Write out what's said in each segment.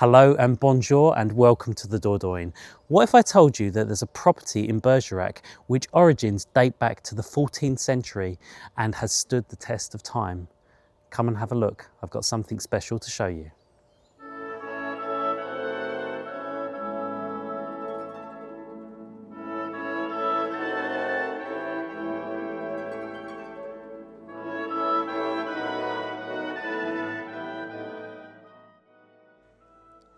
Hello and bonjour and welcome to the Dordogne. What if I told you that there's a property in Bergerac which origins date back to the 14th century and has stood the test of time? Come and have a look. I've got something special to show you.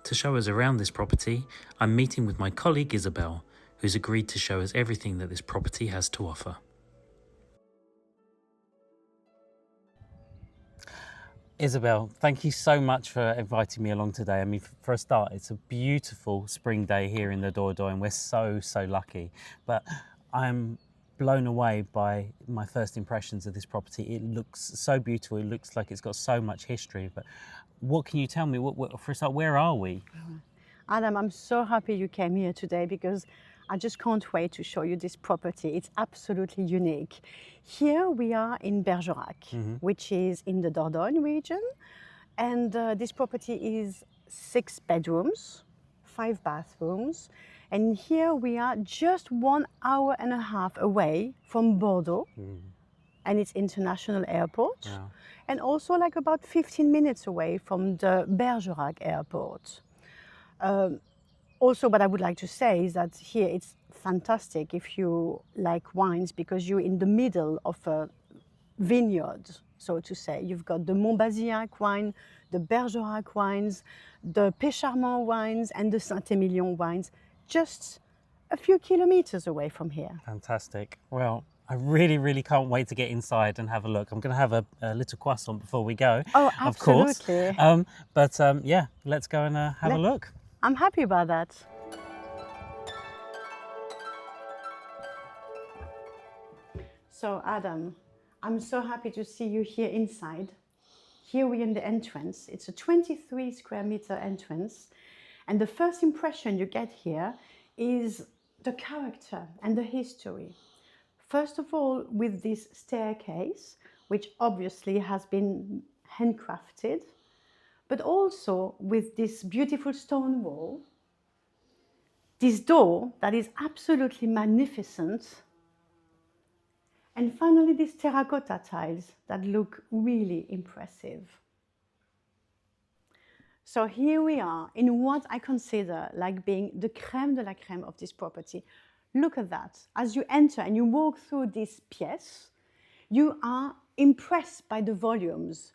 To show us around this property, I'm meeting with my colleague Isabel, who's agreed to show us everything that this property has to offer. Isabel, thank you so much for inviting me along today. I mean, for a start, it's a beautiful spring day here in the Dordogne. We're so lucky. But I'm blown away by my first impressions of this property. It looks so beautiful. It looks like it's got so much history. But what can you tell me? For a start, where are we? Adam, I'm so happy you came here today because I just can't wait to show you this property. It's absolutely unique. Here we are in Bergerac, which is in the Dordogne region. And this property is 6 bedrooms, 5 bathrooms. And here we are just 1.5 hours away from Bordeaux and its international airport. Wow. And also like about 15 minutes away from the Bergerac airport. Also, what I would like to say is that here it's fantastic if you like wines because you're in the middle of a vineyard, so to say. You've got the Montbazillac wine, the Bergerac wines, the Pécharmant wines, and the Saint-Émilion wines, just a few kilometers away from here. Fantastic. Well, I really can't wait to get inside and have a look. I'm going to have a little croissant before we go, Oh, of course. absolutely. Yeah, let's go and have a look. I'm happy about that. So Adam, I'm so happy to see you here inside. Here we're in the entrance. It's a 23 square meter entrance. And the first impression you get here is the character and the history. First of all, with this staircase, which obviously has been handcrafted, but also with this beautiful stone wall, this door that is absolutely magnificent, and finally these terracotta tiles that look really impressive. So here we are in what I consider like being the crème de la crème of this property. Look at that. As you enter and you walk through this pièce, you are impressed by the volumes.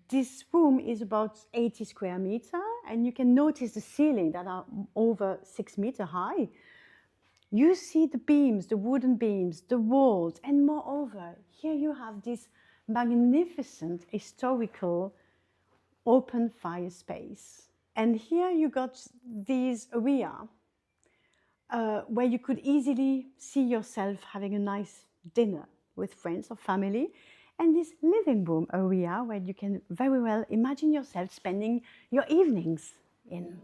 This room is about 80 square meter, and you can notice the ceiling that are over 6 meters high. You see the beams, the wooden beams, the walls, and moreover, here you have this magnificent historical open fire space. And here you got these area where you could easily see yourself having a nice dinner with friends or family, and this living room area where you can very well imagine yourself spending your evenings in.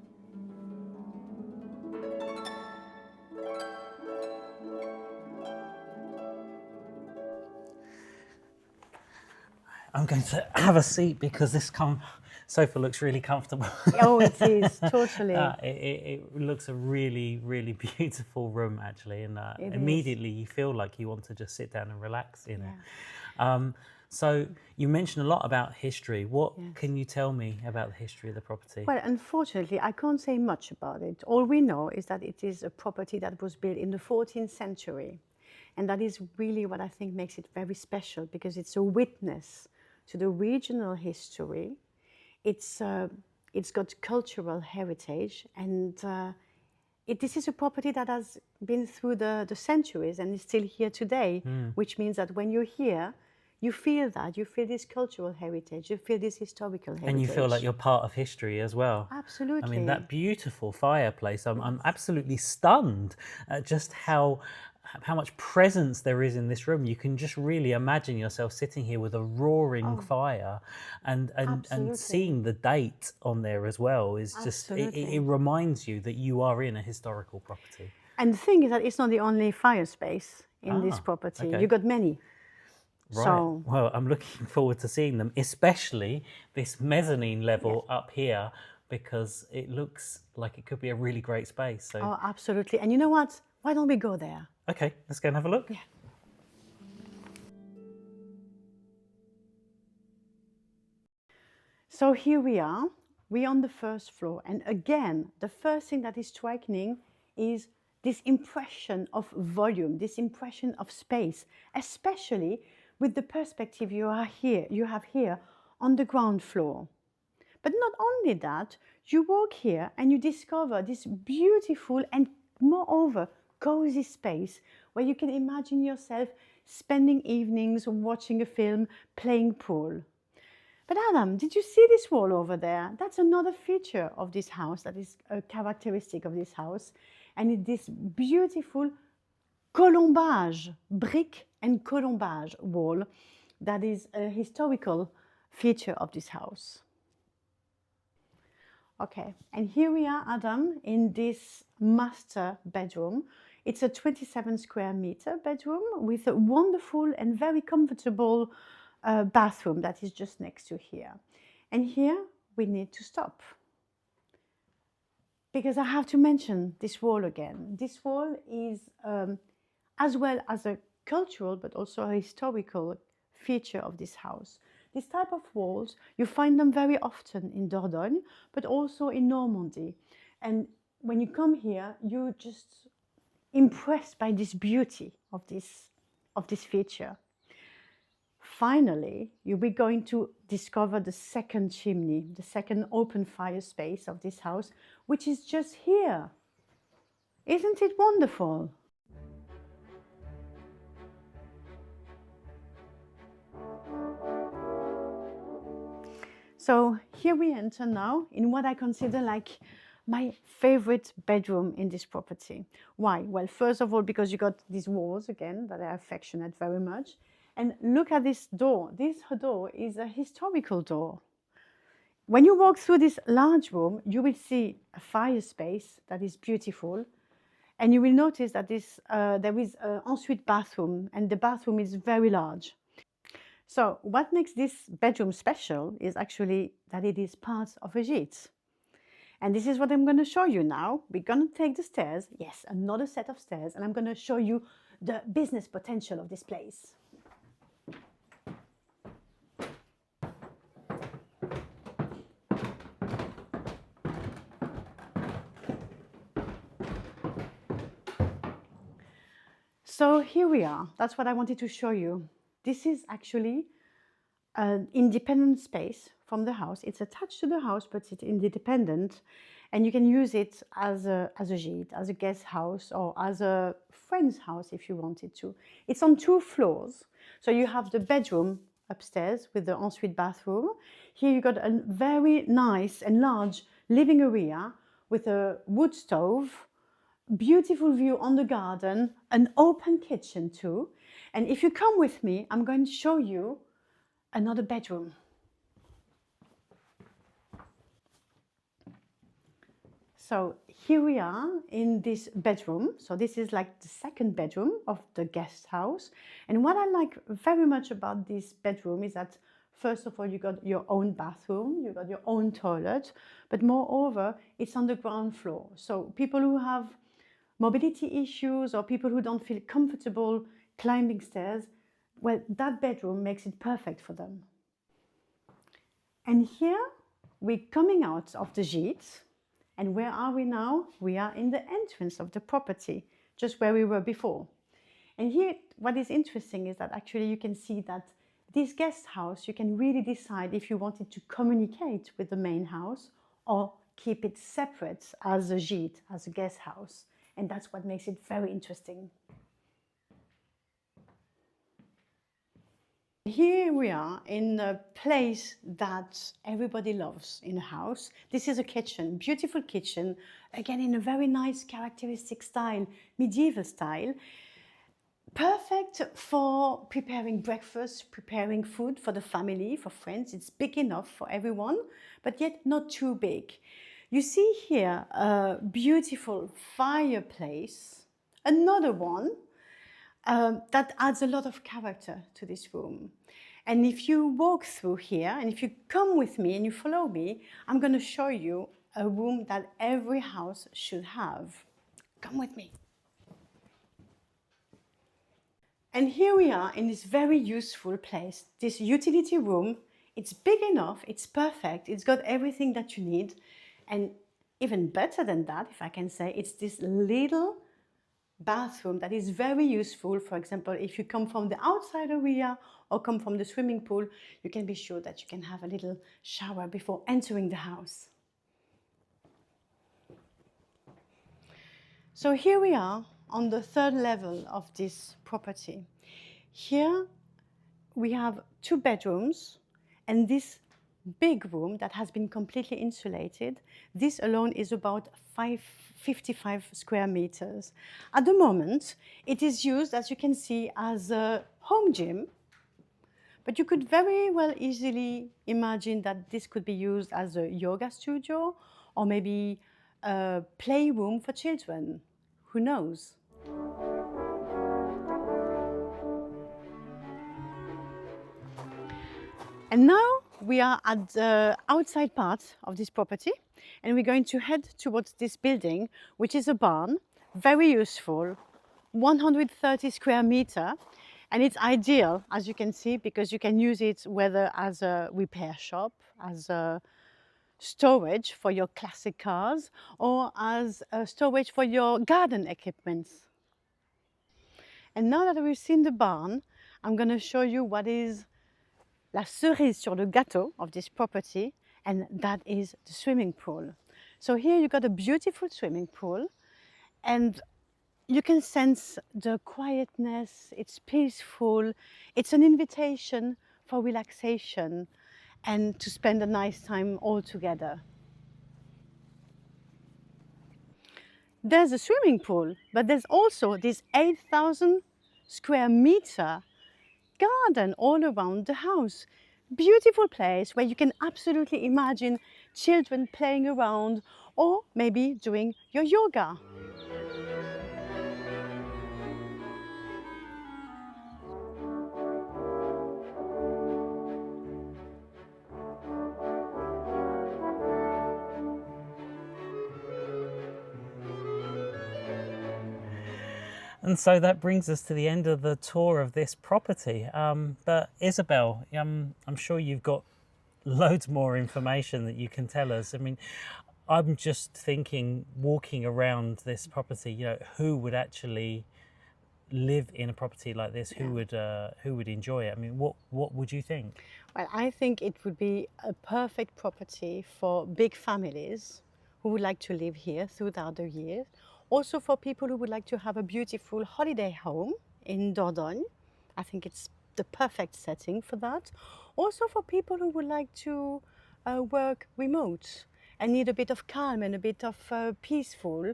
I'm going to have a seat because this sofa looks really comfortable. Oh, it is, totally. It looks a really beautiful room actually, and immediately you feel like you want to just sit down and relax in it. So you mentioned a lot about history. What can you tell me about the history of the property? Well, unfortunately, I can't say much about it. All we know is that it is a property that was built in the 14th century. And that is really what I think makes it very special, because it's a witness to the regional history. It's got cultural heritage, and this is a property that has been through the centuries and is still here today, which means that when you're here, you feel that, you feel this cultural heritage, you feel this historical heritage. And you feel like you're part of history as well. Absolutely. I mean, that beautiful fireplace, I'm absolutely stunned at just how much presence there is in this room. You can just really imagine yourself sitting here with a roaring fire and seeing the date on there as well is just, it reminds you that you are in a historical property. And the thing is that it's not the only fire space in this property. Okay. You've got many. Right. So, well, I'm looking forward to seeing them, especially this mezzanine level up here because it looks like it could be a really great space. So, Oh, absolutely. And you know what? Why don't we go there? okay, let's go and have a look. Yeah. So here we are. We're on the first floor. And again, the first thing that is striking is this impression of volume, this impression of space, especially with the perspective you have here on the ground floor. But not only that, you walk here and you discover this beautiful and moreover cozy space where you can imagine yourself spending evenings watching a film, playing pool. But Adam, did you see this wall over there? That's another feature of this house, that is a characteristic of this house. And it's this beautiful colombage, brick and colombage wall that is a historical feature of this house. Okay, and here we are, Adam, in this master bedroom. It's a 27 square meter bedroom with a wonderful and very comfortable bathroom that is just next to here. And here we need to stop because I have to mention this wall again. This wall is as well as a cultural but also a historical feature of this house. This type of walls, you find them very often in Dordogne, but also in Normandy. And when you come here, you're just impressed by this beauty of this feature. Finally, you'll be going to discover the second chimney, the second open fire space of this house, which is just here. Isn't it wonderful? So here we enter now in what I consider like my favorite bedroom in this property. Why? Well, first of all, because you got these walls again that I affectionate very much. And look at this door. This door is a historical door. When you walk through this large room, you will see a fire space that is beautiful. And you will notice that there is an ensuite bathroom, and the bathroom is very large. So what makes this bedroom special is actually that it is part of a gîte. And this is what I'm going to show you now. We're going to take the stairs, yes, another set of stairs, and I'm going to show you the business potential of this place. So here we are. That's what I wanted to show you. This is actually an independent space from the house. It's attached to the house, but it's independent. And you can use it as a gîte, as a guest house, or as a friend's house if you wanted to. It's on 2 floors. So you have the bedroom upstairs with the ensuite bathroom. Here you got a very nice and large living area with a wood stove, beautiful view on the garden, an open kitchen too. And if you come with me, I'm going to show you another bedroom. So here we are in this bedroom. So this is like the second bedroom of the guest house. And what I like very much about this bedroom is that first of all, you got your own bathroom, you got your own toilet, but moreover, it's on the ground floor. So people who have mobility issues or people who don't feel comfortable climbing stairs, well, that bedroom makes it perfect for them. And here we're coming out of the gîte. And where are we now? We are in the entrance of the property, just where we were before. And here, what is interesting is that actually you can see that this guest house, you can really decide if you wanted to communicate with the main house or keep it separate as a gîte, as a guest house. And that's what makes it very interesting. Here we are in a place that everybody loves in a house. This is a kitchen, beautiful kitchen, again in a very nice characteristic style, medieval style. Perfect for preparing breakfast, preparing food for the family, for friends. It's big enough for everyone, but yet not too big. You see here a beautiful fireplace, another one that adds a lot of character to this room. And if you walk through here, and if you come with me and you follow me, I'm going to show you a room that every house should have. Come with me. And here we are in this very useful place, this utility room. It's big enough, it's perfect, it's got everything that you need. And even better than that, if I can say, it's this little bathroom that is very useful. For example, if you come from the outside area or come from the swimming pool, you can be sure that you can have a little shower before entering the house. So here we are on the third level of this property. Here we have 2 bedrooms and this big room that has been completely insulated. This alone is about 55 square meters. At the moment, it is used, as you can see, as a home gym, but you could very well easily imagine that this could be used as a yoga studio or maybe a playroom for children. Who knows? And now we are at the outside part of this property and we're going to head towards this building, which is a barn, very useful, 130 square meter. And it's ideal, as you can see, because you can use it whether as a repair shop, as a storage for your classic cars, or as a storage for your garden equipment. And now that we've seen the barn, I'm going to show you what is la cerise sur le gâteau of this property, and that is the swimming pool. So here you got a beautiful swimming pool, and you can sense the quietness, it's peaceful, it's an invitation for relaxation and to spend a nice time all together. There's a swimming pool, but there's also this 8,000 square meter garden all around the house. Beautiful place where you can absolutely imagine children playing around or maybe doing your yoga. And so that brings us to the end of the tour of this property. But Isabel, I'm sure you've got loads more information that you can tell us. I mean, I'm just thinking, walking around this property, you know, who would actually live in a property like this? Who would enjoy it? I mean, what would you think? Well, I think it would be a perfect property for big families who would like to live here throughout the year. Also for people who would like to have a beautiful holiday home in Dordogne. I think it's the perfect setting for that. Also for people who would like to work remote and need a bit of calm and a bit of peaceful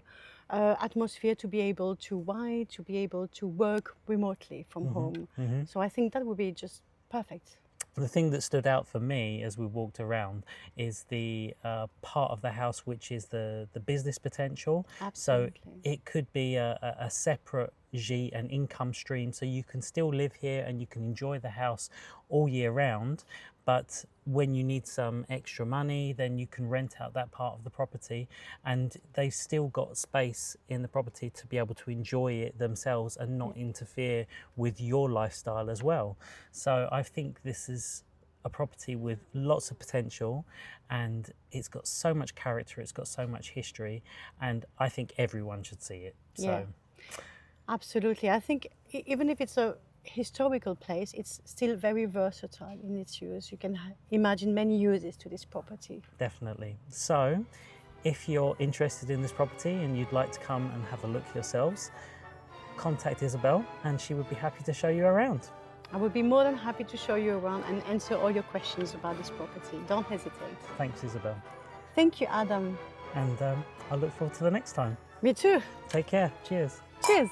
atmosphere to be able to write, to be able to work remotely from home. So I think that would be just perfect. The thing that stood out for me as we walked around is the part of the house which is the business potential. Absolutely. So it could be a separate gîte, an income stream, so you can still live here and you can enjoy the house all year round. But when you need some extra money, then you can rent out that part of the property, and they've still got space in the property to be able to enjoy it themselves and not interfere with your lifestyle as well. So I think this is a property with lots of potential, and it's got so much character, it's got so much history, and I think everyone should see it. So absolutely. I think even if it's a historical place, it's still very versatile in its use. You can imagine many uses to this property. Definitely. So if you're interested in this property and you'd like to come and have a look yourselves, contact Isabel and she would be happy to show you around. I would be more than happy to show you around and answer all your questions about this property. Don't hesitate. Thanks, Isabel. Thank you, Adam. And I look forward to the next time. Me too. Take care. Cheers. Cheers.